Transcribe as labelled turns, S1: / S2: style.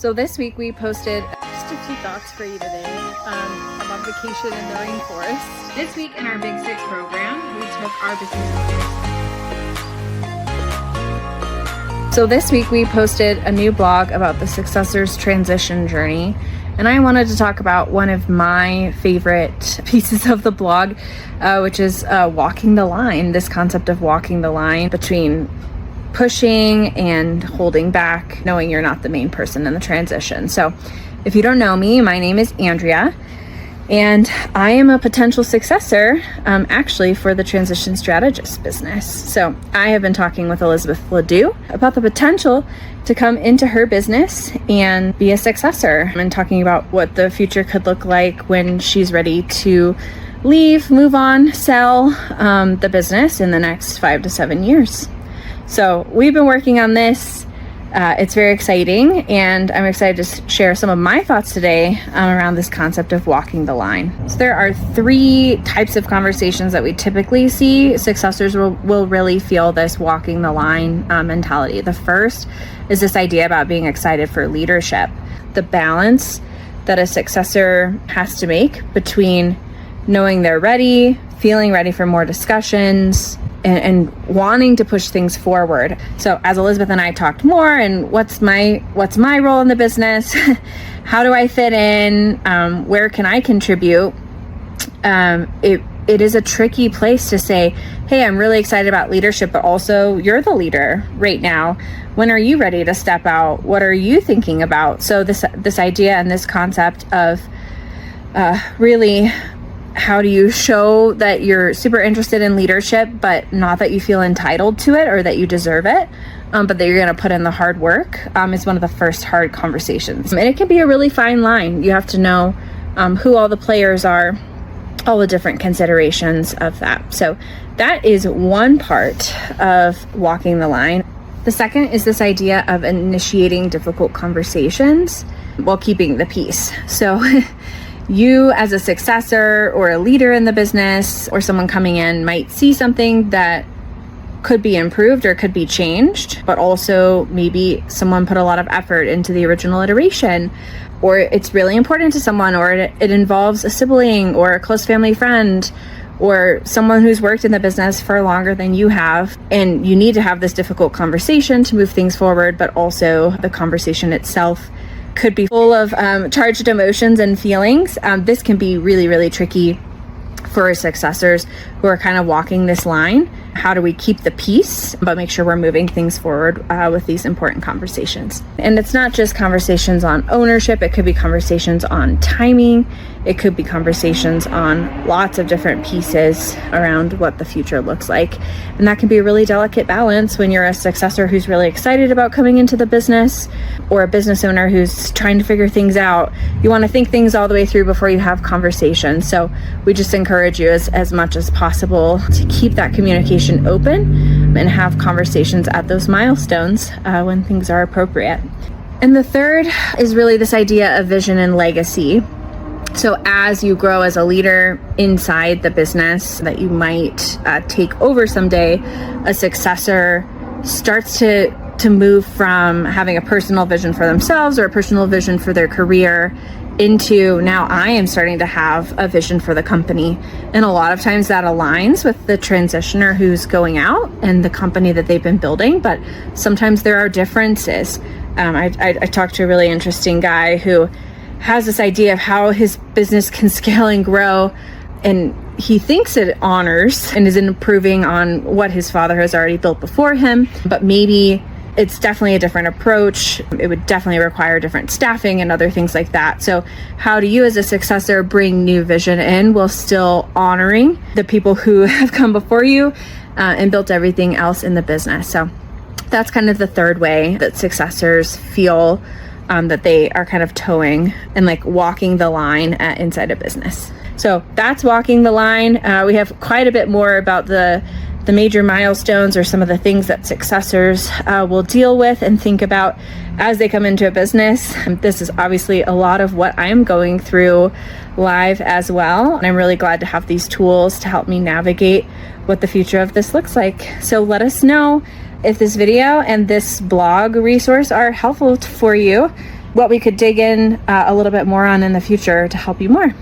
S1: So this week we posted just a few thoughts for you today about vacation in the rainforest. This week in our Big Six program, we took our business. So this week we posted a new blog about the Successors transition journey. And I wanted to talk about one of my favorite pieces of the blog, which is walking the line, this concept of walking the line between pushing and holding back, knowing you're not the main person in the transition. So if you don't know me, my name is Andrea, and I am a potential successor actually for the transition strategist business. So I have been talking with Elizabeth Ledoux about the potential to come into her business and be a successor, and talking about what the future could look like when she's ready to leave, move on, sell the business in the next 5 to 7 years. So we've been working on this. It's very exciting, and I'm excited to share some of my thoughts today around this concept of walking the line. So there are 3 types of conversations that we typically see. Successors will really feel this walking the line mentality. The first is this idea about being excited for leadership, the balance that a successor has to make between knowing they're ready, feeling ready for more discussions, and wanting to push things forward. So as Elizabeth and I talked more, and what's my role in the business? How do I fit in? Where can I contribute? It is a tricky place to say, hey, I'm really excited about leadership, but also you're the leader right now. When are you ready to step out? What are you thinking about? So this idea and this concept of really, how do you show that you're super interested in leadership, but not that you feel entitled to it or that you deserve it, but that you're going to put in the hard work, is one of the first hard conversations. And it can be a really fine line. You have to know who all the players are, all the different considerations of that. So that is one part of walking the line. The second is this idea of initiating difficult conversations while keeping the peace. So you as a successor or a leader in the business or someone coming in might see something that could be improved or could be changed, but also maybe someone put a lot of effort into the original iteration, or it's really important to someone, or it involves a sibling or a close family friend or someone who's worked in the business for longer than you have, and you need to have this difficult conversation to move things forward, but also the conversation itself could be full of charged emotions and feelings. This can be really, really tricky for successors who are kind of walking this line. How do we keep the peace, but make sure we're moving things forward with these important conversations? And it's not just conversations on ownership. It could be conversations on timing. It could be conversations on lots of different pieces around what the future looks like. And that can be a really delicate balance when you're a successor who's really excited about coming into the business, or a business owner who's trying to figure things out. You want to think things all the way through before you have conversations. So we just encourage you as much as possible to keep that communication open and have conversations at those milestones when things are appropriate. And the third is really this idea of vision and legacy. So as you grow as a leader inside the business that you might take over someday, a successor starts to move from having a personal vision for themselves or a personal vision for their career into, now I am starting to have a vision for the company. And a lot of times that aligns with the transitioner who's going out and the company that they've been building, but sometimes there are differences. I talked to a really interesting guy who has this idea of how his business can scale and grow, and he thinks it honors and is improving on what his father has already built before him, but maybe it's definitely a different approach. It would definitely require different staffing and other things like that. So how do you as a successor bring new vision in while still honoring the people who have come before you and built everything else in the business? So that's kind of the third way that successors feel that they are kind of towing and like walking the line inside a business. So that's walking the line. We have quite a bit more about the major milestones or some of the things that successors will deal with and think about as they come into a business. This is obviously a lot of what I'm going through live as well. And I'm really glad to have these tools to help me navigate what the future of this looks like. So let us know if this video and this blog resource are helpful for you. what we could dig in a little bit more on in the future to help you more.